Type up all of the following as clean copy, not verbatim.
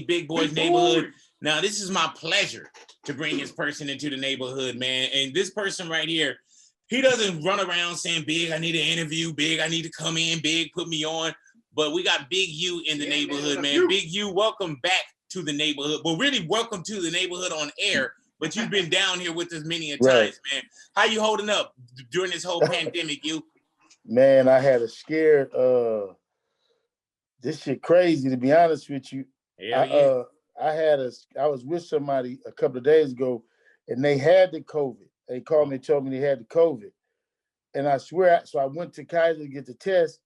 Big Boy's neighborhood. Now, this is my pleasure to bring this person into the neighborhood, man. And this person right here, he doesn't run around saying, Big, I need an interview. Big, I need to come in. Big, put me on. But we got Big U in the neighborhood, man. Big U, welcome back to the neighborhood. Well, really, welcome to the neighborhood on air. But you've been down here with us many a times, man. How you holding up during this whole pandemic, you? Man, I had a scared. This shit crazy, to be honest with you. I was with somebody a couple of days ago, and they had the COVID. They called me and told me they had the COVID, and I swear, so I went to Kaiser to get the test.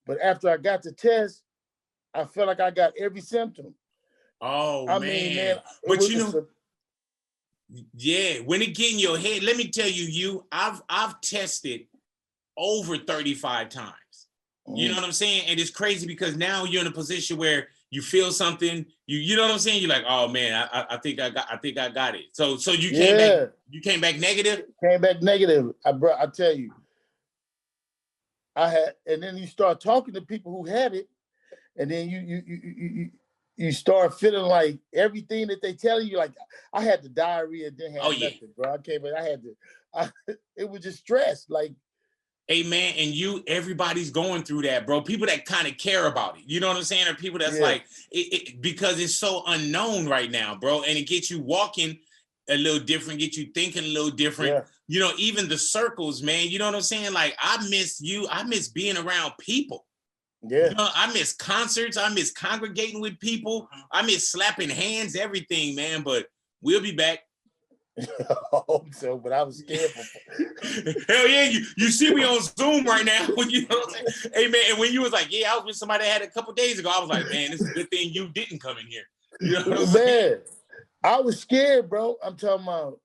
But after I got the test, I felt like I got every symptom. Oh, I mean, man. But you know, yeah, when it get in your head, let me tell you, I've tested over 35 times. You know what I'm saying? And it's crazy because now you're in a position where you feel something, you know what I'm saying? You're like, oh man, I think I got it. So you came back negative? Came back negative. I tell you. And then you start talking to people who had it, and then you start feeling like everything that they tell you. Like, I had the diarrhea, didn't have nothing, bro. It was just stress, like. Hey man, and everybody's going through that, bro. People that kind of care about it, you know what I'm saying? Or people that's like, because it's so unknown right now, bro. And it gets you walking a little different, get you thinking a little different. Yeah. You know, even the circles, man, you know what I'm saying? Like, I miss being around people. Yeah. You know, I miss concerts. I miss congregating with people. I miss slapping hands, everything, man. But we'll be back. I hope so, but I was scared. Hell yeah, you see me on Zoom right now. You know what I'm saying? Hey man, and when you was like, yeah, I was with somebody that had a couple days ago, I was like, man, this is a good thing you didn't come in here. You know what I'm saying? I was scared, bro. I'm talking about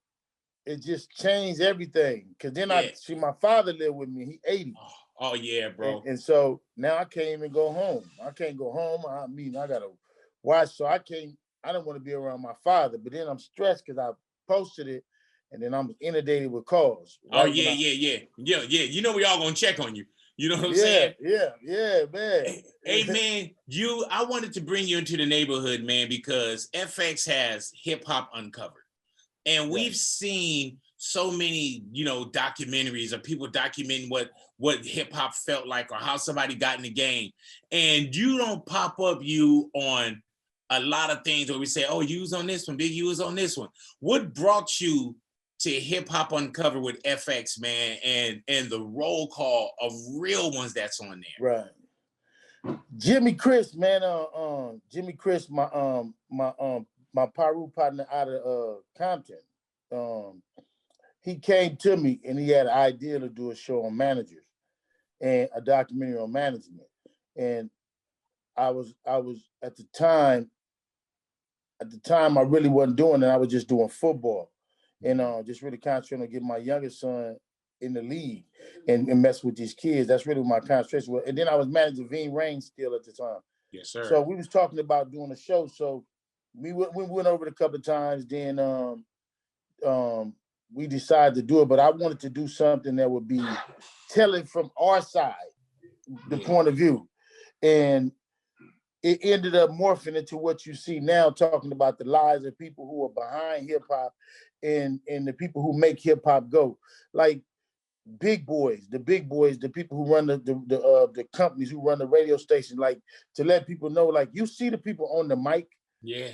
it just changed everything. Cause then my father lived with me. He 80. Oh yeah, bro. And so now I can't even go home. I can't go home. I gotta watch. So I don't want to be around my father, but then I'm stressed because I posted it, and then I'm inundated with calls. Right? Oh yeah. You know we all gonna check on you. You know what I'm saying? Yeah, man. Hey man, I wanted to bring you into the neighborhood, man, because FX has Hip Hop Uncovered, and we've seen so many, documentaries of people documenting what hip hop felt like or how somebody got in the game, and you don't pop up on a lot of things where we say, oh, you was on this one, Big U was on this one. What brought you to Hip Hop Uncovered with FX, man, and the roll call of real ones that's on there? Right. Jimmy Chris, man, Jimmy Chris, my Paru partner out of Compton. He came to me and he had an idea to do a show on managers and a documentary on management. And I was at the time I really wasn't doing it. I was just doing football and just really concentrating on getting my youngest son in the league and mess with these kids. That's really my concentration was. And then I was managing Veen Rain still at the time. Yes, sir. So we was talking about doing a show. So we went over it a couple of times. Then we decided to do it, but I wanted to do something that would be telling from our side, the point of view. And it ended up morphing into what you see now, talking about the lives of people who are behind hip hop and the people who make hip hop go. Like the big boys, the people who run the companies, who run the radio station, like to let people know, like you see the people on the mic,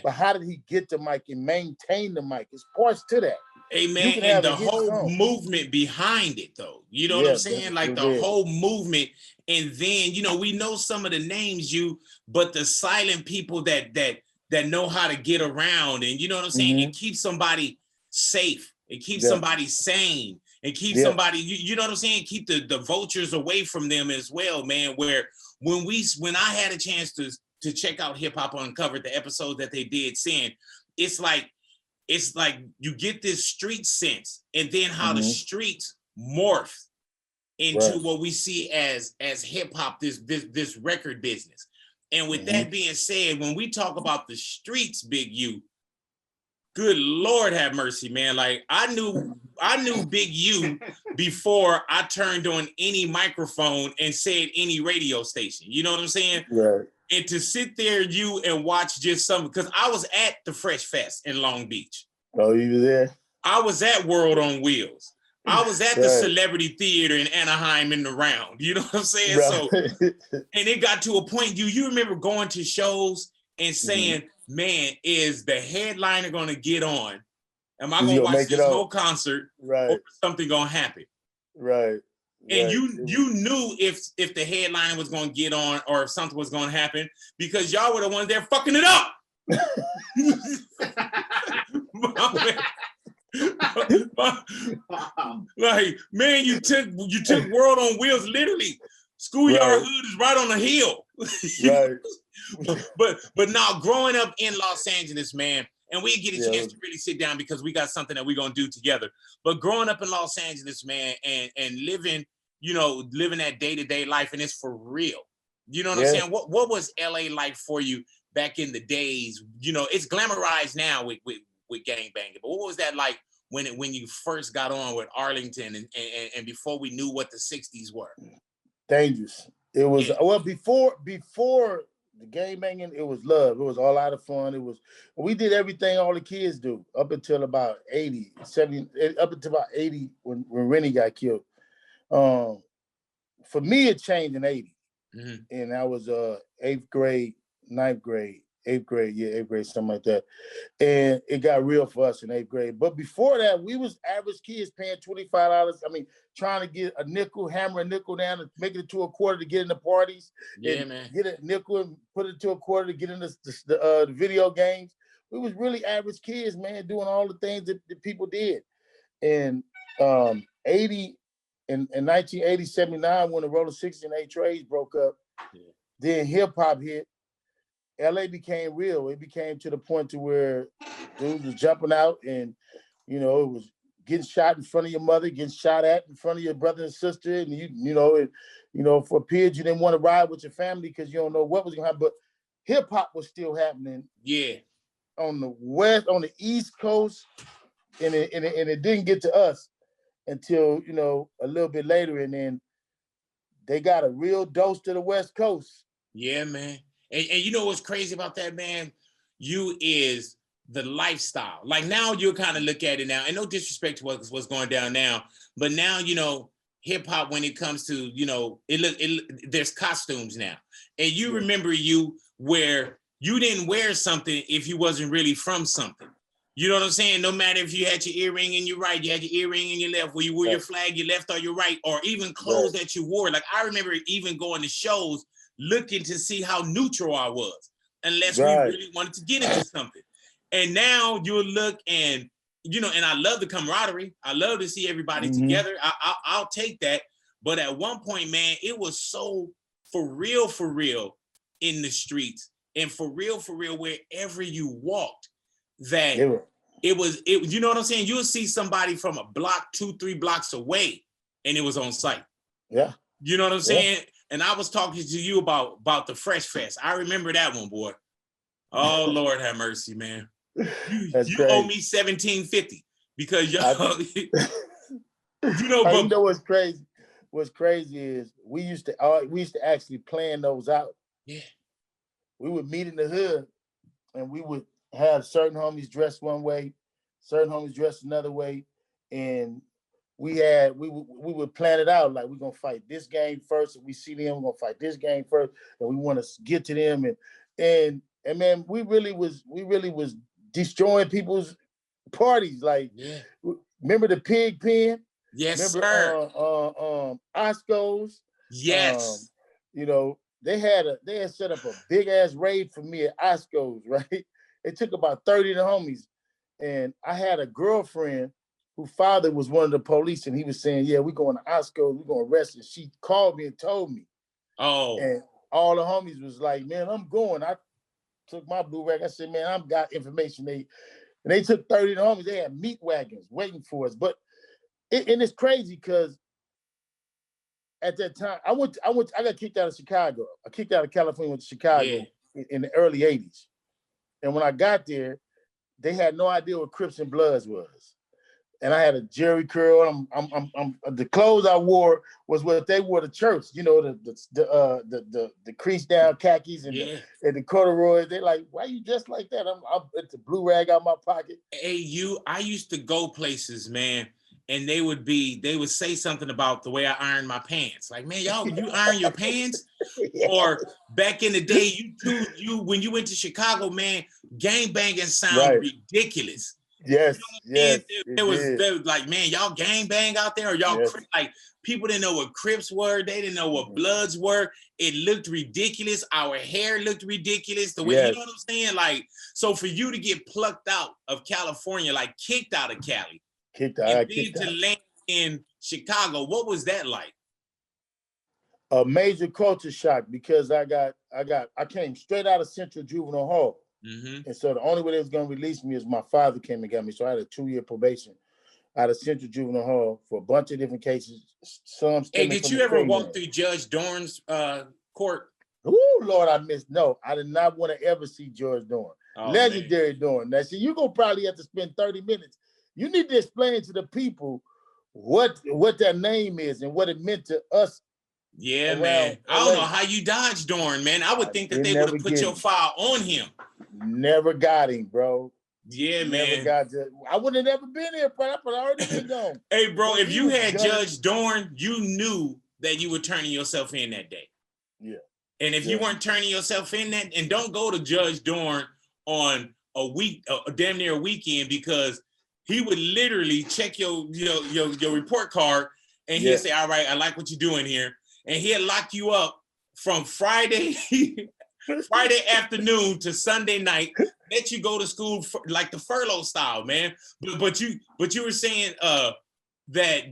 but how did he get the mic and maintain the mic? It's parts to that. Hey man, and the whole movement behind it though. You know what I'm saying? Like the whole movement. And then, we know some of the names but the silent people that know how to get around and you know what I'm saying? And keep somebody safe and keep somebody sane and keep somebody, you know what I'm saying? Keep the vultures away from them as well, man. Where when I had a chance to check out Hip Hop Uncovered, the episodes that they did send, it's like you get this street sense and then how the streets morph into what we see as hip hop, this record business. And with that being said, when we talk about the streets, Big U, good Lord have mercy, man. Like I knew Big U before I turned on any microphone and said any radio station. You know what I'm saying? Right. And to sit there, and watch just something, because I was at the Fresh Fest in Long Beach. Oh, you were there? I was at World on Wheels. I was at the Celebrity Theater in Anaheim in the Round. You know what I'm saying? Right. So, and it got to a point, you remember going to shows and saying, man, is the headliner going to get on? Am I going to watch this whole concert? Right. Or is something going to happen? Right. And you knew if the headliner was going to get on or if something was going to happen, because y'all were the ones there fucking it up. Like, man, you took World on Wheels literally. Schoolyard Hood is right on the hill. Right. but now growing up in Los Angeles, man, and we get a chance to really sit down because we got something that we're gonna do together. But growing up in Los Angeles, man, and living that day-to-day life, and it's for real. You know what I'm saying? What was LA like for you back in the days? You know, it's glamorized now with gangbanging, but what was that like when you first got on with Arlington and before we knew what the 60s were? Dangerous. It was well before the gangbanging, it was love. It was all out of fun. We did everything all the kids do up until about 80, 70, up until about 80 when Rennie got killed. For me, it changed in 80. And I was 8th grade, 9th grade. 8th grade, something like that. And it got real for us in 8th grade. But before that, we was average kids paying $25. I mean, trying to get a nickel, hammer a nickel down and make it to a quarter to get in the parties. Yeah, man. Get a nickel and put it to a quarter to get in the video games. We was really average kids, man, doing all the things that people did. And 1980, 79, when the Roller 60 and 8 Trays broke up, then hip hop hit. LA became real. It became to the point to where dudes was jumping out and, it was getting shot in front of your mother, getting shot at in front of your brother and sister. And for a period, you didn't want to ride with your family because you don't know what was going to happen. But hip hop was still happening. Yeah. On the East Coast. And it didn't get to us until, a little bit later. And then they got a real dose to the West Coast. Yeah, man. And you know what's crazy about that, man? You is the lifestyle. Like now you'll kind of look at it now, and no disrespect to what's going down now, but now, hip hop, when it comes to, there's costumes now. And you remember where you didn't wear something if you wasn't really from something. You know what I'm saying? No matter if you had your earring in your right, you had your earring in your left, where you wore your flag, your left or your right, or even clothes that you wore. Like I remember even going to shows looking to see how neutral I was, unless we really wanted to get into something. And now you'll look and, and I love the camaraderie. I love to see everybody together. I'll take that. But at one point, man, it was so for real in the streets and for real wherever you walked that it was, you know what I'm saying? You'll see somebody from a block, 2-3 blocks away and it was on site. Yeah. You know what I'm saying? And I was talking to you about the Fresh Fest. I remember that one, boy. Oh, Lord have mercy, man. You owe me $17.50 because y'all, you know what's crazy? What's crazy is we used to actually plan those out. Yeah. We would meet in the hood and we would have certain homies dressed one way, certain homies dressed another way. And we would plan it out like we're gonna fight this game first. If we see them, we're gonna fight this game first, and we want to get to them. And man, we really was destroying people's parties. Like, remember the Pig Pen? Yes, remember, sir. Osco's. Yes. They had set up a big ass raid for me at Osco's. Right? It took about 30 of the homies, and I had a girlfriend whose father was one of the police, and he was saying, yeah, we're going to Osco, we're going to arrest her. She called me and told me. Oh. And all the homies was like, man, I'm going. I took my blue rag. I said, man, I've got information. They took 30 of the homies. They had meat wagons waiting for us. But and it's crazy because at that time, I got kicked out of Chicago. I kicked out of California, went to Chicago in the early 80s. And when I got there, they had no idea what Crips and Bloods was. and I had a jerry curl. I'm the clothes I wore was what they wore to church. You know, the crease down khakis and the corduroys. They like, why you dressed like that? I'm at the blue rag out my pocket. Hey, I used to go places, man, and they would say something about the way I iron my pants. Like, man, y'all, you iron your pants? Yeah. Or back in the day, when you went to Chicago, man, gang banging sound ridiculous. Yes, yes. They was like, man, y'all gang bang out there, or y'all like people didn't know what Crips were, they didn't know what Bloods were. It looked ridiculous. Our hair looked ridiculous. The way you know what I'm saying? Like, so for you to get plucked out of California, like kicked out of Cali, and then to land in Chicago, what was that like? A major culture shock, because I came straight out of Central Juvenile Hall. And so the only way they was going to release me is my father came and got me. So I had a 2-year probation out of Central Juvenile Hall for a bunch of different cases. Some. Hey, did you ever walk through Judge Dorn's court? Oh, Lord, I missed. No, I did not want to ever see George Dorn. Oh, legendary Dorn. Now, see, you're going to probably have to spend 30 minutes. You need to explain to the people what that name is and what it meant to us. Yeah, man. I don't know how you dodged Dorn, man. I would think that they would have put your file on him. Never got him, bro. Yeah, man. I would have never been here, but I already been gone. Hey, bro, if you had Judge Dorn, you knew that you were turning yourself in that day. Yeah. And if you weren't turning yourself in that, and don't go to Judge Dorn on damn near a weekend, because he would literally check your report card, and he'll say, all right, I like what you're doing here. And he'll lock you up from Friday afternoon to Sunday night, let you go to school like the furlough style, man. But you were saying that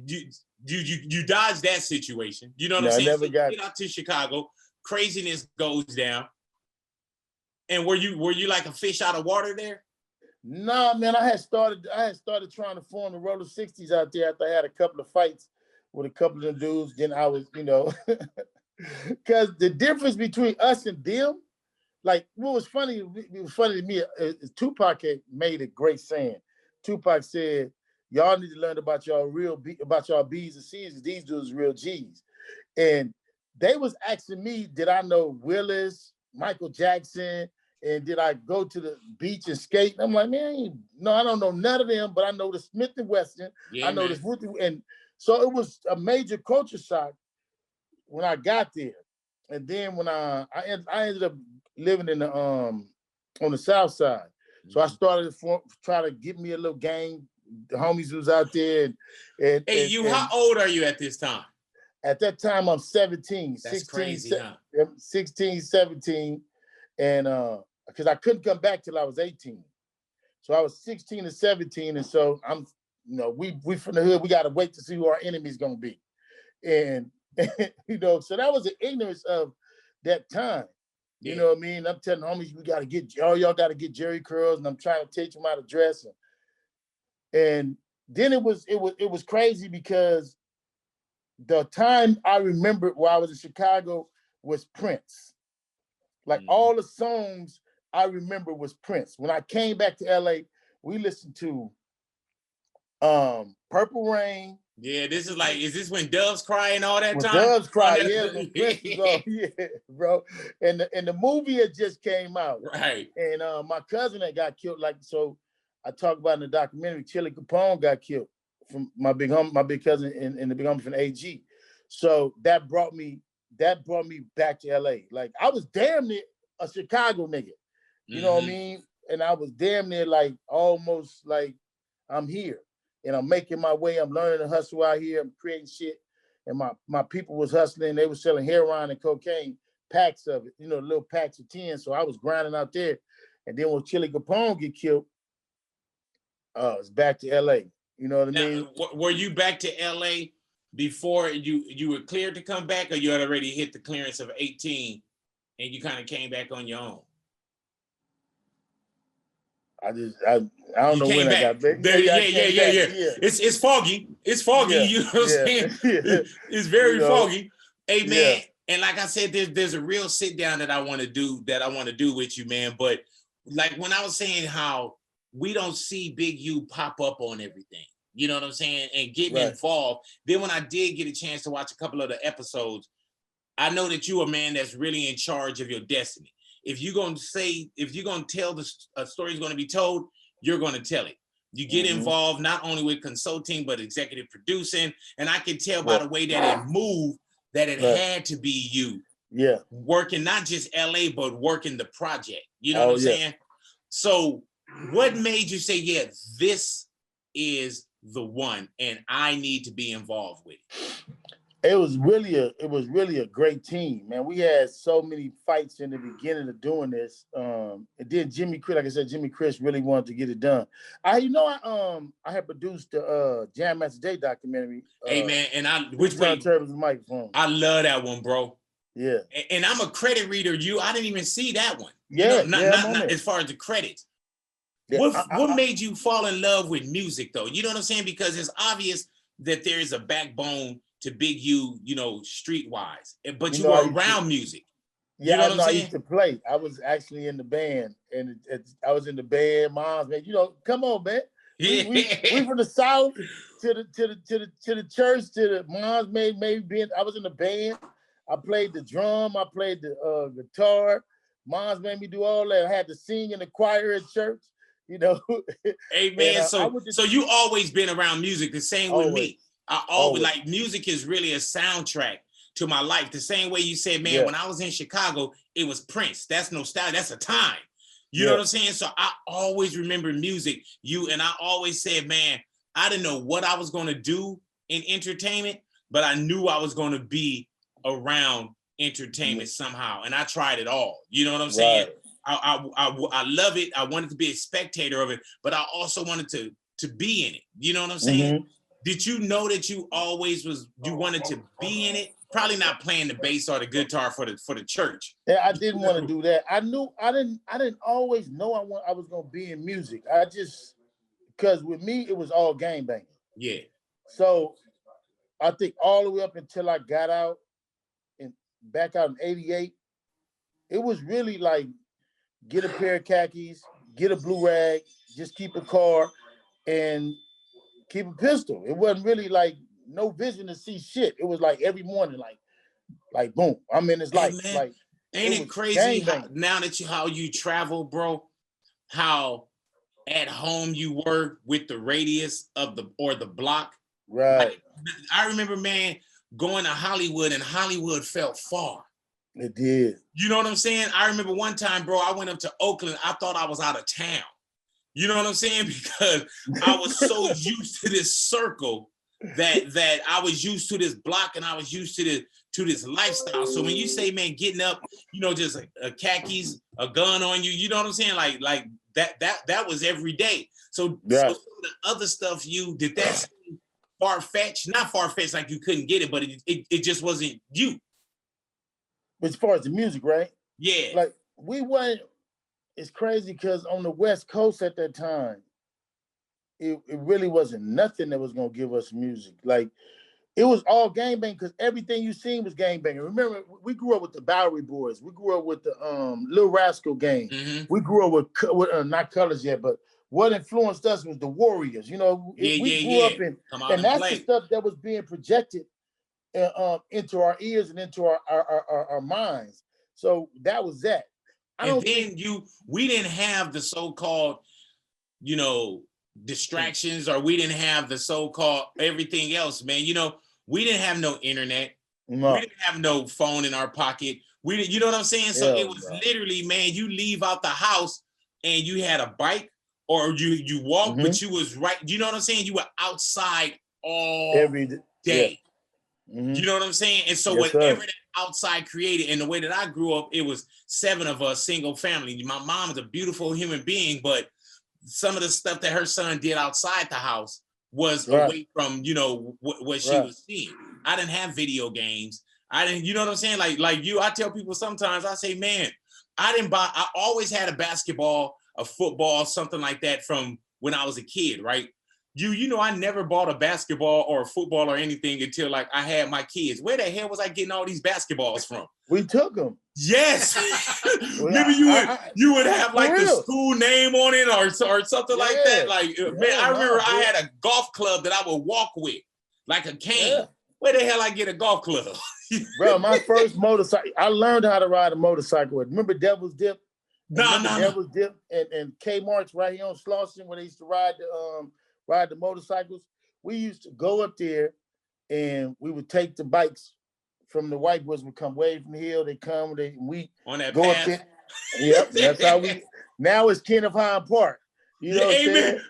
you dodged that situation. You know what I'm saying? Never got get out to Chicago, craziness goes down. And were you like a fish out of water there? Nah, man. I had started trying to form the roller 60s out there after I had a couple of fights with a couple of them dudes. Then I was, because the difference between us and them, like, what was funny, it was funny to me, Tupac had made a great saying. Tupac said, y'all need to learn about y'all B's and C's. These dudes real G's. And they was asking me, did I know Willis, Michael Jackson, and did I go to the beach and skate? And I'm like, man, no, I don't know none of them, but I know the Smith & Wesson. Yeah, I know this. And so it was a major culture shock when I got there. And then when I ended up living in the on the South Side. So I started to try to get me a little gang. The homies was out there. How old are you at this time? At that time, I'm 17. That's 16, crazy, huh? 16, 17. And because I couldn't come back till I was 18. So I was 16 and 17. And so I'm, we from the hood, we got to wait to see who our enemy's going to be. And, so that was the ignorance of that time. You know what I mean? I'm telling homies, y'all got to get jerry curls, and I'm trying to teach them how to dress. And then it was crazy, because the time I remember while I was in Chicago was Prince. Like all the songs I remember was Prince. When I came back to LA, we listened to Purple Rain. Yeah, is this when Doves Cry and all that when time? Doves Cry, when Prince was on, yeah, bro. And the movie had just came out. Right. And my cousin that got killed, so I talked about in the documentary, Chili Capone got killed from my big cousin and the big homie from AG. So that brought me back to LA. Like, I was damn near a Chicago nigga. You know what I mean? And I was damn near almost like I'm here. And I'm making my way. I'm learning to hustle out here. I'm creating shit. And my people was hustling. They were selling heroin and cocaine, packs of it, little packs of 10. So I was grinding out there. And then when Chili Capone get killed, it's back to LA. You know what I mean? Were you back to LA before you were cleared to come back, or you had already hit the clearance of 18 and you kind of came back on your own? I don't know when I got back. Yeah. It's foggy. It's foggy. Yeah, you know what I'm saying? Yeah. It's very foggy. Hey, man. And like I said, there's a real sit down that I want to do with you, man. But like when I was saying how we don't see Big U pop up on everything. You know what I'm saying? And getting involved. Then when I did get a chance to watch a couple of the episodes, I know that you're a man that's really in charge of your destiny. If you're going to tell a story is going to be told, you're going to tell it. You get involved not only with consulting, but executive producing. And I can tell by the way that it moved that it had to be you. Yeah. Working not just LA, but working the project. You know what I'm saying? So what made you say, yeah, this is the one and I need to be involved with it? It was really a great team, man. We had so many fights in the beginning of doing this. And then Jimmy Chris, like I said, Jimmy Chris really wanted to get it done. I had produced the Jam Master Jay documentary. Hey man, and I microphone. I love that one, bro. Yeah. And I'm a credit reader. I didn't even see that one. Yeah, not as far as the credits. Yeah, what made you fall in love with music though? You know what I'm saying? Because it's obvious that there is a backbone to Big U, streetwise, but you were around music. Yeah, you know what I used to play. I was actually in the band, and I was in the band. Mom's man, come on, man. We from the South to the church to the mom's maybe. I was in the band. I played the drum. I played the guitar. Mom's made me do all that. I had to sing in the choir at church. Hey man, so you always been around music. The same with me. I always like music is really a soundtrack to my life. The same way you said, man, when I was in Chicago, it was Prince. That's no style. That's a time. You know what I'm saying? So I always remember music. And I always said, man, I didn't know what I was going to do in entertainment, but I knew I was going to be around entertainment somehow. And I tried it all. You know what I'm saying? I love it. I wanted to be a spectator of it, but I also wanted to be in it. You know what I'm saying? Did you know that you wanted to be in it? Probably not playing the bass or the guitar for the church. Yeah, I didn't want to do that. I didn't always know I was gonna be in music. Because with me it was all gang banging. Yeah. So I think all the way up until I got out and back out in '88, it was really like get a pair of khakis, get a blue rag, just keep a car, and keep a pistol. It wasn't really like no vision to see shit. It was like every morning, like boom, I'm in this life. Man, like, ain't it crazy now that how you travel, bro? How at home you were with the radius of the block. Right. Like, I remember, man, going to Hollywood, and Hollywood felt far. It did. You know what I'm saying? I remember one time, bro, I went up to Oakland. I thought I was out of town. You know what I'm saying? Because I was so used to this circle that I was used to this block, and I was used to this lifestyle. So when you say, man, getting up, just a khakis, a gun on you, you know what I'm saying? Like that was every day. So some of the other stuff did that seem far-fetched? Not far-fetched like you couldn't get it, but it just wasn't you. As far as the music, right? Yeah. Like we went. It's crazy because on the West Coast at that time, it really wasn't nothing that was gonna give us music. Like it was all gangbang because everything you seen was gangbang. Remember, we grew up with the Bowery Boys. We grew up with the Lil Rascal gang. We grew up with not Colors yet, but what influenced us was the Warriors. We grew up in, and that's the stuff that was being projected into our ears and into our minds. So that was that. We didn't have the so-called, distractions, or we didn't have the so-called everything else, man. We didn't have no internet. No. We didn't have no phone in our pocket. We didn't, you know what I'm saying? So it was literally, man, you leave out the house and you had a bike, or you walk, but you was right. You know what I'm saying? You were outside every day. You know what I'm saying? And so whatever that outside created, and the way that I grew up, it was 7 of us, single family. My mom is a beautiful human being, but some of the stuff that her son did outside the house was away from, what she was seeing. I didn't have video games. I didn't, you know what I'm saying? Like you, I tell people sometimes, I say, man, I always had a basketball, a football, something like that from when I was a kid, right? You know, I never bought a basketball or a football or anything until like I had my kids. Where the hell was I getting all these basketballs from? We took them. Yes. Remember you would have like the school name on it or something like that. Like man, I remember I had a golf club that I would walk with, like a cane. Yeah. Where the hell I get a golf club? Bro, my first motorcycle, I learned how to ride a motorcycle with. Remember Devil's Dip? Devil's Dip and Kmart's right here on Slauson where they used to ride the motorcycles. We used to go up there and we would take the bikes from the white boys would come way from the hill. They come, we on that go path. Up there. Yep, that's how we. Now it's Kenneth Hine Park. You know what I'm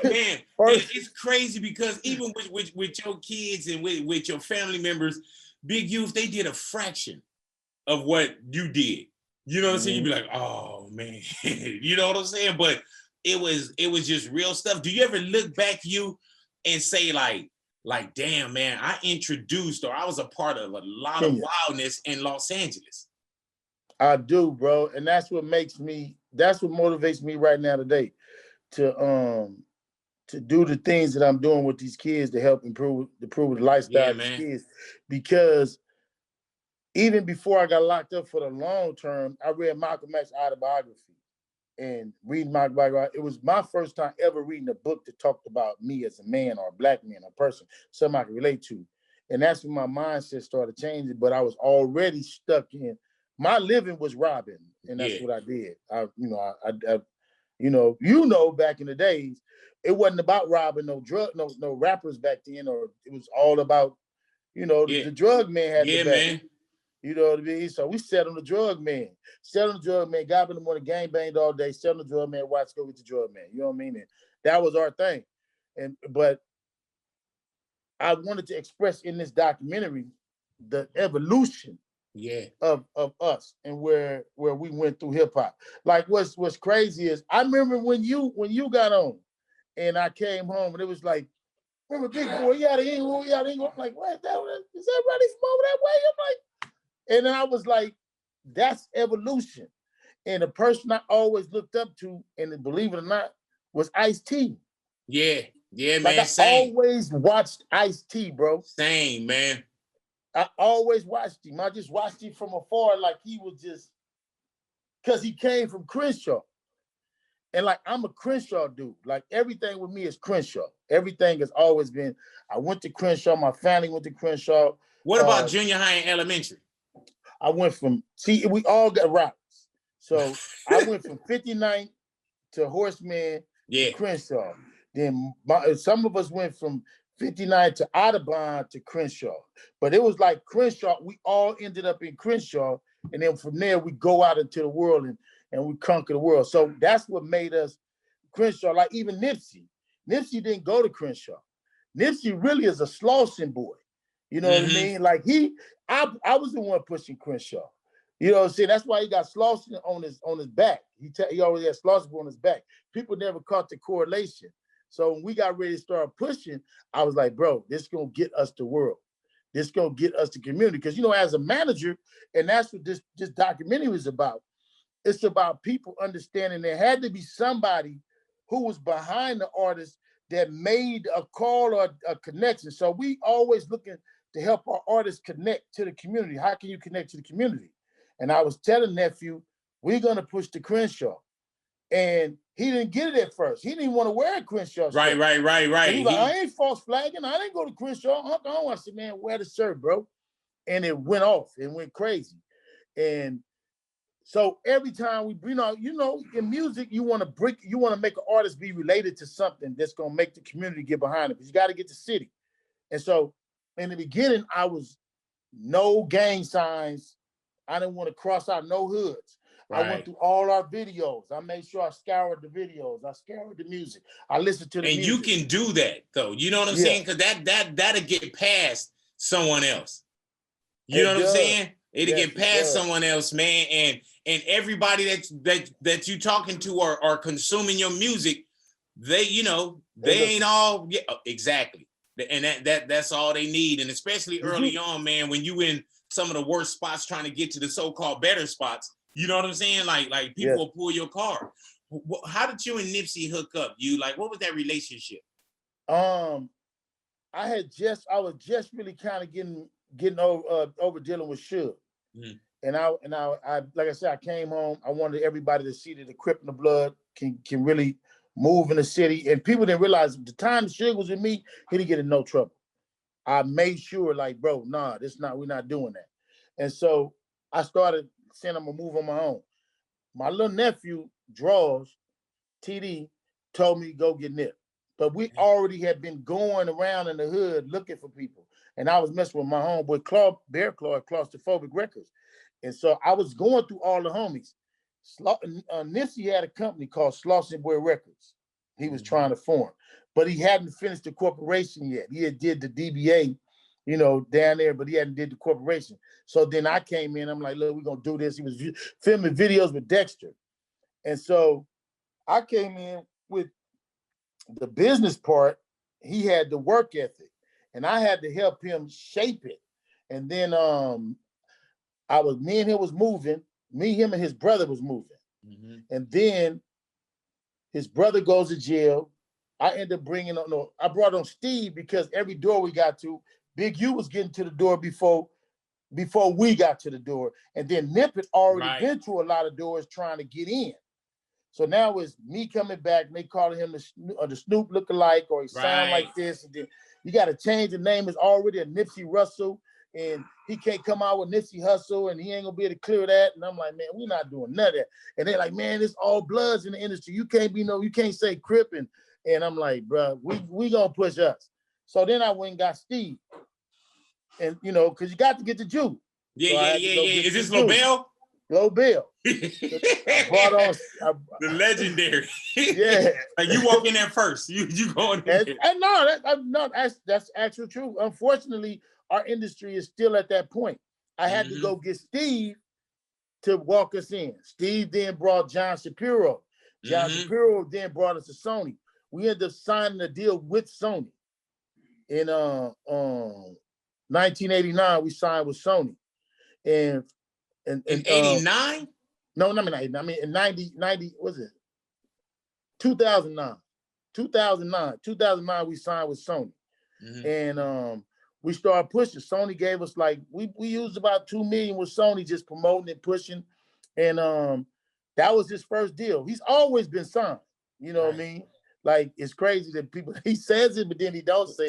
saying? It's crazy because even with your kids and with your family members, Big Youth, they did a fraction of what you did. You know what I'm saying? You'd be like, oh man, you know what I'm saying? But it was just real stuff. Do you ever look back you and say like, damn, man, I introduced or I was a part of a lot of wildness in Los Angeles? I do, bro. And that's what motivates me right now today to do the things that I'm doing with these kids to help improve the lifestyle of these kids. Because even before I got locked up for the long term, I read Malcolm X's autobiography. And reading my biography, it was my first time ever reading a book that talked about me as a man or a black man, a person, something I could relate to. And that's when my mindset started changing, but I was already stuck in, my living was robbing, and that's what I did. Back in the days, it wasn't about robbing no rappers back then, or it was all about, the drug man had the bag. Man. You know what I mean? So we sat on the drug man. Got up in the morning, gang banged all day, sat on the drug man, watch go get the drug man. You know what I mean? And that was our thing. But I wanted to express in this documentary the evolution of us and where we went through hip hop. Like what's crazy is I remember when you got on and I came home and it was like, remember Big Boy, yada yada. I'm like, what? Is that everybody from over that way? I'm like, and then I was like, that's evolution. And the person I always looked up to, and believe it or not, was Ice-T. Yeah, like man. I always watched Ice-T, bro. Same, man. I always watched him. I just watched him from afar, like he was just, because he came from Crenshaw. And like, I'm a Crenshaw dude. Like everything with me is Crenshaw. Everything has always been, I went to Crenshaw, my family went to Crenshaw. What about junior high and elementary? I went from, we all got routes. So I went from 59th to Horseman to Crenshaw. Then some of us went from 59 to Audubon to Crenshaw. But it was like Crenshaw, we all ended up in Crenshaw. And then from there, we go out into the world and we conquer the world. So that's what made us Crenshaw. Like even Nipsey. Nipsey didn't go to Crenshaw. Nipsey really is a Slauson boy. You know what I mean? Like I was the one pushing Crenshaw. You know what I'm saying? That's why he got Slauson on his back. He always had Slauson on his back. People never caught the correlation. So when we got ready to start pushing, I was like, bro, this is gonna get us the world. This is gonna get us the community. Because as a manager, and that's what this documentary was about. It's about people understanding there had to be somebody who was behind the artist that made a call or a connection. So we always looking to help our artists connect to the community. How can you connect to the community? And I was telling nephew, we're gonna push the Crenshaw. And he didn't get it at first. He didn't want to wear a Crenshaw shirt. Right. He was like, I ain't false flagging. I didn't go to Crenshaw. I said, man, wear the shirt, bro. And it went off. It went crazy. And so every time we, in music, you want to make an artist be related to something that's going to make the community get behind it. Because you got to get the city. And so in the beginning, I was no gang signs. I didn't want to cross out no hoods. Right. I went through all our videos. I made sure I scoured the videos. I scoured the music. I listened to the music. And you can do that, though. You know what I'm saying? Because that'll get past someone else. You know what I'm saying? It'll get past someone else, man. And everybody that you talking to are consuming your music, they ain't all exactly. And that's all they need. And especially early on, man, when you in some of the worst spots trying to get to the so-called better spots. You know what I'm saying? Like people will pull your car. How did you and Nipsey hook up? What was that relationship? I was just really kind of getting over dealing with Suge. Mm. And I like I said, I came home. I wanted everybody to see that the Crip and the Blood can really move in the city. And people didn't realize the time Suge was with me, he didn't get in no trouble. I made sure, like, bro, nah, we're not doing that. And so I started saying I'm gonna move on my own. My little nephew, Draws, TD, told me to go get Nip. But we already had been going around in the hood looking for people. And I was messing with my homeboy, Bear Claw at Claustrophobic Records. And so I was going through all the homies. Nipsey had a company called Slauson Boy Records. He was trying to form, but he hadn't finished the corporation yet. He had did the DBA, you know, down there, but he hadn't did the corporation. So then I came in, I'm like, look, we're gonna do this. He was filming videos with Dexter. And so I came in with the business part. He had the work ethic, and I had to help him shape it. And then me and him was moving. Me, him, and his brother was moving. Mm-hmm. And then his brother goes to jail. I end up I brought on Steve because every door we got to, Big U was getting to the door before we got to the door. And then Nip had already been to a lot of doors trying to get in. So now it's me coming back, and they calling him the Snoop lookalike, or he sound like this. And then you got to change the name. It's already a Nipsey Russell, and he can't come out with Nipsey Hussle, and he ain't gonna be able to clear that. And I'm like, man, we're not doing none of that. And they're like, man, it's all Bloods in the industry. You can't say Crip. And I'm like, bro, we gonna push us. So then I went and got Steve, and because you got to get the Jew. Yeah. Is this Lobel? Lobel. I brought on the legendary. Yeah, like you walk in there first. You going in there. And that's actually true. Unfortunately, our industry is still at that point. I had to go get Steve to walk us in. Steve then brought John Shapiro. John Shapiro then brought us to Sony. We ended up signing a deal with Sony. In 1989, we signed with Sony. And in 89? No, not 89. I mean, in 90, was it? 2009. 2009, we signed with Sony. And we started pushing. Sony gave us we used about $2 million with Sony, just promoting and pushing. And that was his first deal. He's always been signed. You know what I mean? Like, it's crazy that he says it, but then he don't say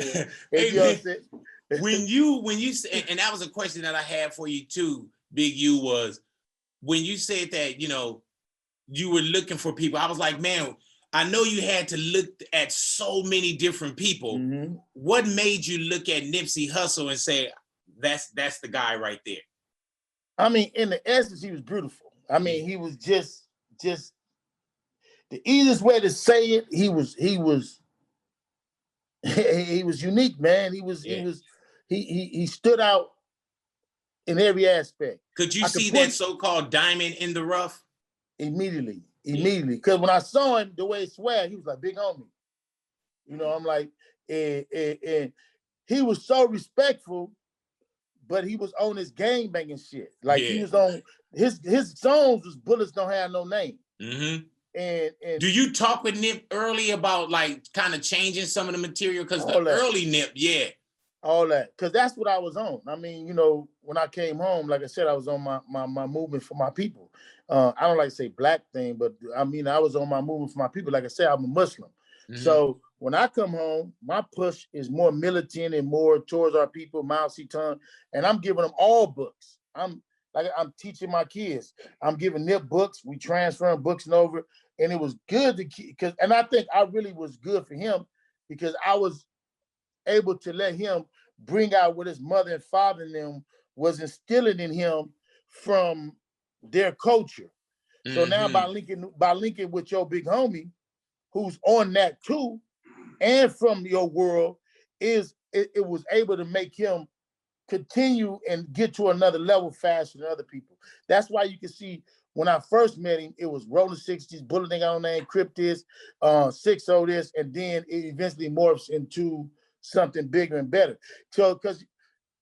it. When you and that was a question that I had for you too, Big U, was when you said that, you were looking for people. I was like, man, I know you had to look at so many different people. Mm-hmm. What made you look at Nipsey Hussle and say, that's the guy right there? I mean, in the essence, he was beautiful. I mean, he was just the easiest way to say it. He was unique, man. He stood out in every aspect. Could you see that so-called diamond in the rough? Immediately. Because when I saw him, the way he swag, he was like, big homie. I'm like, and he was so respectful, but he was on his gang banging shit. Like, he was on his songs was Bullets Don't Have No Name. Mm-hmm. And do you talk with Nip early about kind of changing some of the material? Because the early Nip, all that, because that's what I was on. I mean, when I came home, like I said, I was on my movement for my people. I don't like to say black thing, but I mean, I was on my movement for my people. Like I said, I'm a Muslim. Mm-hmm. So when I come home, my push is more militant and more towards our people, Mao Zedong, and I'm giving them all books. I'm teaching my kids. I'm giving Nip books. We transferring books over, and it was good and I think I really was good for him because I was able to let him bring out what his mother and father and them was instilling in him from their culture. Mm-hmm. So now by linking with your big homie, who's on that too, and from your world, it was able to make him continue and get to another level faster than other people. That's why you can see when I first met him, it was Rolling 60s, Bullet Ain't Got No Name, Crip this, 6-0 this, and then it eventually morphs into something bigger and better. So, because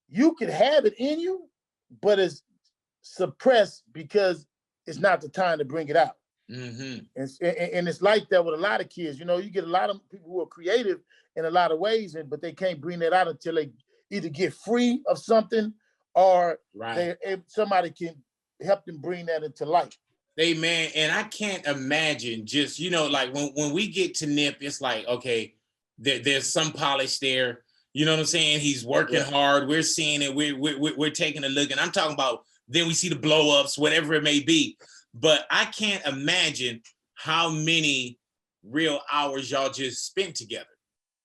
you can have it in you, but it's suppressed because it's not the time to bring it out. And it's like that with a lot of kids. You know, you get a lot of people who are creative in a lot of ways, but they can't bring that out until they either get free of something or somebody can help them bring that into life. Hey, man, and I can't imagine just, you know, like when we get to Nip, it's like, okay, there's some polish there. You know what I'm saying? He's working hard. We're seeing it. We're taking a look. And I'm talking about then we see the blow ups, whatever it may be. But I can't imagine how many real hours y'all just spent together.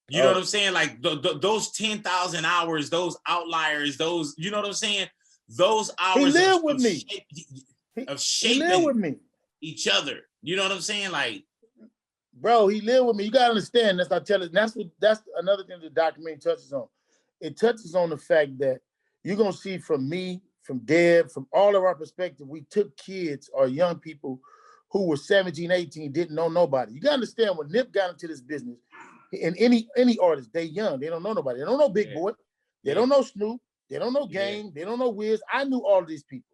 You know what I'm saying? Like those 10,000 hours, those outliers, those, you know what I'm saying? Those hours he lived with me. Of shaping with me. Each other. You know what I'm saying? Like, bro, he lived with me. You gotta understand. That's another thing the documentary touches on. It touches on the fact that you're gonna see from me, from Deb, from all of our perspective, we took kids or young people who were 17, 18, didn't know nobody. You gotta understand when Nip got into this business, and any artist, they young, they don't know nobody. They don't know Big Boy, they don't know Snoop, they don't know Game, they don't know Wiz. I knew all of these people.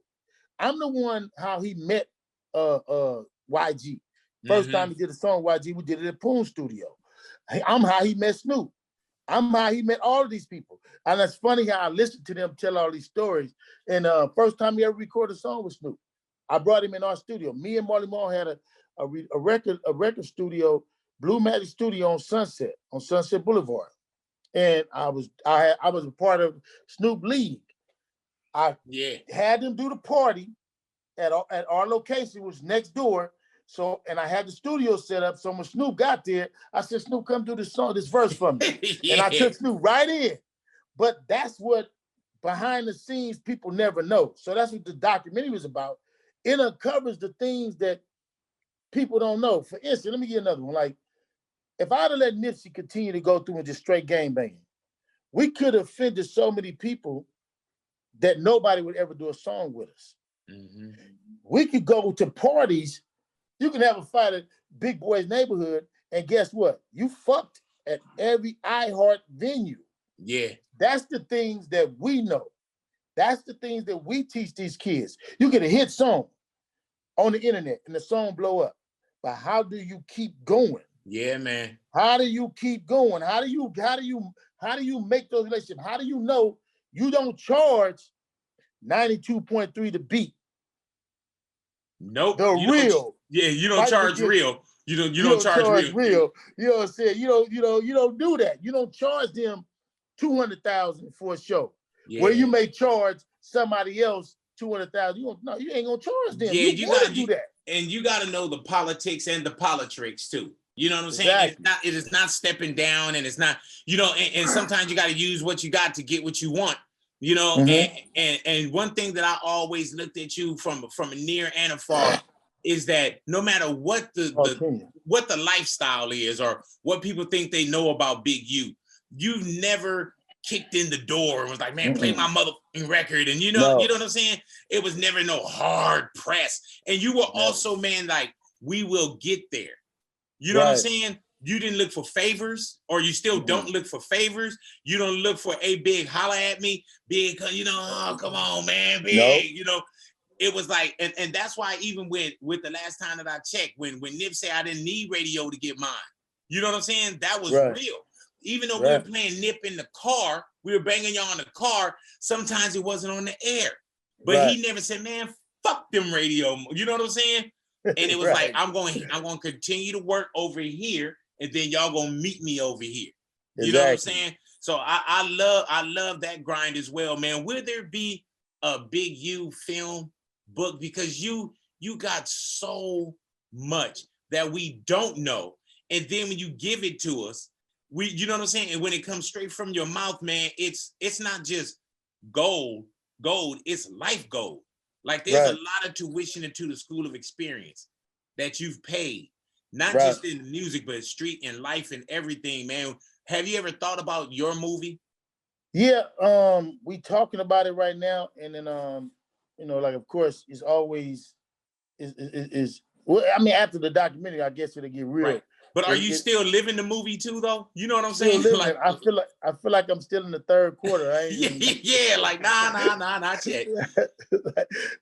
I'm the one how he met YG. First time he did a song, YG, we did it at Poon Studio. I'm how he met Snoop. I'm how he met all of these people. And it's funny how I listened to them tell all these stories. And first time he ever recorded a song with Snoop, I brought him in our studio. Me and Marley Marl had a record studio, Blue Magic Studio on Sunset Boulevard. And I was a part of Snoop League. I had them do the party at our location, which was next door. So, and I had the studio set up. So when Snoop got there, I said, Snoop, come do this verse for me. And I took Snoop right in. But that's what behind the scenes people never know. So that's what the documentary was about. It uncovers the things that people don't know. For instance, let me give another one. Like, if I'd have let Nipsey continue to go through and just straight gang banging, we could have offended so many people that nobody would ever do a song with us. We could go to parties. You can have a fight at Big Boy's neighborhood, and guess what? You fucked at every iHeart venue. Yeah. That's the things that we know. That's the things that we teach these kids. You get a hit song on the internet and the song blow up. But how do you keep going? Yeah, man. How do you keep going? How do you make those relationships? How do you know you don't charge 92.3 the beat? Nope. The real. You don't charge real. You don't charge real. You know what I'm saying? You don't do that. You don't charge them $200,000 for a show. Yeah. Where you may charge somebody else $200,000. You ain't gonna charge them. Yeah, you gotta do that. And you gotta know the politics and the politricks too. You know what I'm saying? It is not stepping down, and it's not, and sometimes you gotta use what you got to get what you want. And one thing that I always looked at you from a near and a far is that no matter what the lifestyle is or what people think they know about Big U, you've never kicked in the door and was like, man, play my motherfucking record. And you know what I'm saying? It was never no hard press. And you were also, man, like, we will get there. You know what I'm saying? You didn't look for favors, or you still don't look for favors. You don't look for a Big holla at me, Big, oh, come on, man, Big, It was like, and that's why even with the last time that I checked, when Nip said I didn't need radio to get mine, you know what I'm saying? That was real. Even though we were playing Nip in the car, we were banging y'all in the car, sometimes it wasn't on the air. But he never said, man, fuck them radio. You know what I'm saying? And it was like, I'm going to continue to work over here, and then y'all gonna meet me over here. You know what I'm saying? So I love that grind as well, man. Will there be a Big U film book? Because you got so much that we don't know. And then when you give it to us, you know what I'm saying? And when it comes straight from your mouth, man, it's not just gold, it's life gold. Like, there's a lot of tuition into the school of experience that you've paid. Not just in music, but street and life and everything, man. Have you ever thought about your movie? Yeah, we talking about it right now, and then like, of course, it's always well, I mean, after the documentary, I guess it'll get real. Right. But are you still living the movie too, though? You know what I'm saying? Like, I feel like I'm still in the third quarter. I ain't like nah, not yet.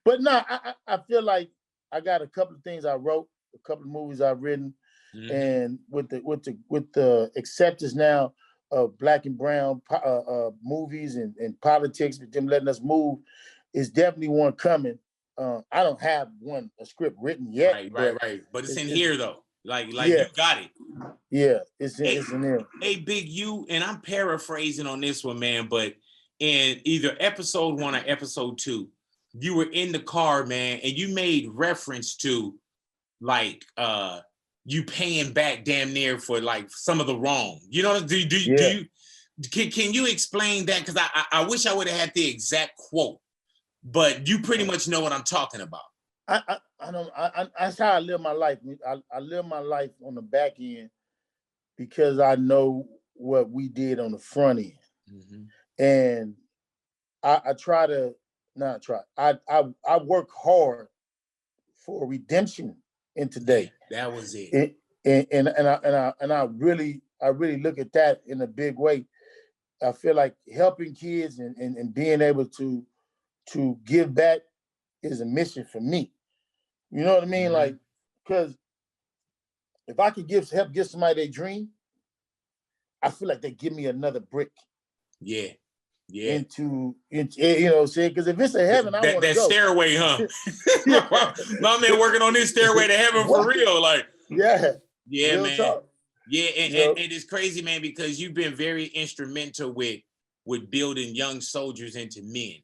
But no, I feel like I got a couple of things I wrote. a couple of movies I've written, and with the acceptance now of Black and brown movies and politics, with them letting us move, is definitely one coming. I don't have a script written yet. Right. But it's in here though. Like yeah. You got it. Yeah, it's in there. Hey, Big U, and I'm paraphrasing on this one, man, but in either episode 1 or episode 2, you were in the car, man, and you made reference to like you paying back damn near for like some of the wrong. You know, can you explain that? Because I wish I would have had the exact quote, but you pretty much know what I'm talking about. I don't. That's how I live my life. I live my life on the back end because I know what we did on the front end, and I try to not try. I work hard for redemption in today. That was it. And I really look at that in a big way. I feel like helping kids and being able to give back is a mission for me. You know what I mean? Like, because if I could help give somebody their dream, I feel like they give me another brick. Yeah. Into you know what I'm saying? Because if it's a heaven, I want to go. That stairway, huh? My man working on this stairway to heaven for real. Like, yeah, man. Talk. Yeah, and it's crazy, man, because you've been very instrumental with building young soldiers into men.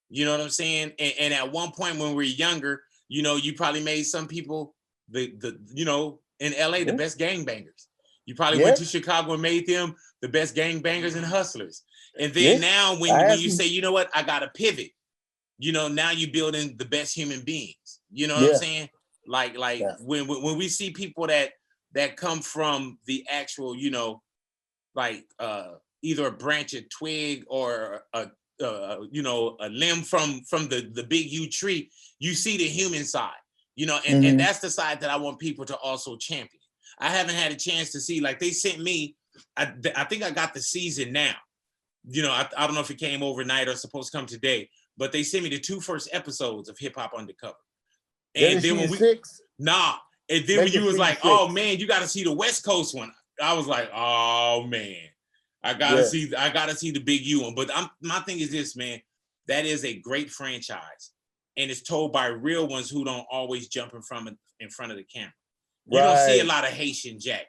You know what I'm saying? And at one point when we were younger, you know, you probably made some people the you know, in LA the best gangbangers. You probably went to Chicago and made them the best gangbangers and hustlers. And then now when you say, you know what, I gotta pivot, you know, now you're building the best human beings. You know what I'm saying? Like when we see people that come from the actual, you know, like either a branch, a twig, or a you know, a limb from the big U tree, you see the human side, you know, and that's the side that I want people to also champion. I haven't had a chance to see, like they sent me, I think I got the season now. You know, I don't know if it came overnight or supposed to come today, but they sent me the 2 first episodes of Hip Hop Undercover. And then when and then when you was like, oh man, you got to see the West Coast one, I was like, oh man, I gotta see the Big U one. But my thing is this, man, that is a great franchise, and it's told by real ones who don't always jump in front of the camera. You don't see a lot of Haitian Jack.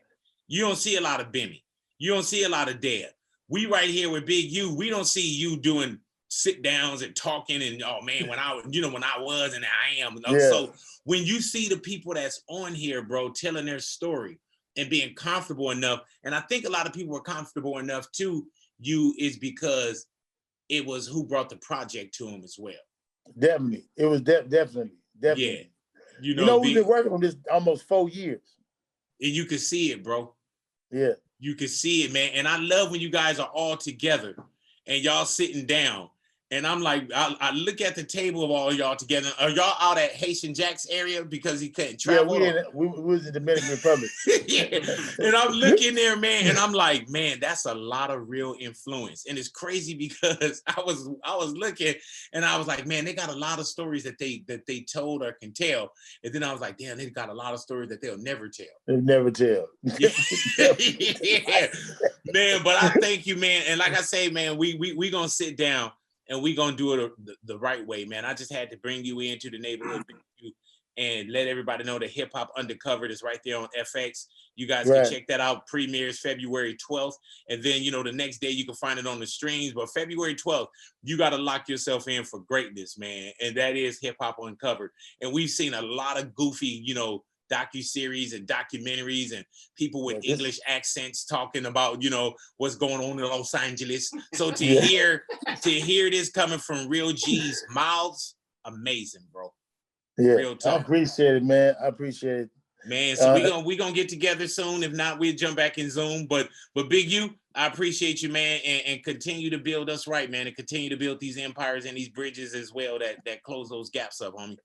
You don't see a lot of Bimmy. You don't see a lot of Dad. We right here with Big U, we don't see you doing sit downs and talking and, oh man, when I was and I am. So when you see the people that's on here, bro, telling their story and being comfortable enough, and I think a lot of people were comfortable enough to you, is because it was who brought the project to them as well. Definitely. It was definitely. Yeah. You know we've been working on this almost 4 years. And you can see it, bro. Yeah. You can see it, man. And I love when you guys are all together and y'all sitting down. And I'm like, I look at the table of all y'all together. Are y'all out at Haitian Jack's area because he couldn't travel? Yeah, we was in the Dominican Republic. And I'm looking there, man, and I'm like, man, that's a lot of real influence. And it's crazy because I was looking and I was like, man, they got a lot of stories that they told or can tell. And then I was like, damn, they got a lot of stories that they'll never tell. They'll never tell. Yeah, man. But I thank you, man. And like I say, man, we gonna sit down and we gonna do it the right way, man. I just had to bring you into the neighborhood and let everybody know that Hip Hop Undercovered is right there on FX. You guys can check that out. Premieres February 12th. And then, you know, the next day you can find it on the streams. But February 12th, you got to lock yourself in for greatness, man. And that is Hip Hop Uncovered. And we've seen a lot of goofy, you know, docuseries and documentaries and people with English accents talking about, you know, what's going on in Los Angeles. So to hear this coming from real G's mouths, amazing, bro. Yeah, real talk. I appreciate it, man. I appreciate it, man. So we gonna get together soon. If not, we'll jump back in Zoom. But Big U, I appreciate you, man, and continue to build us right, man, and continue to build these empires and these bridges as well that close those gaps up, homie.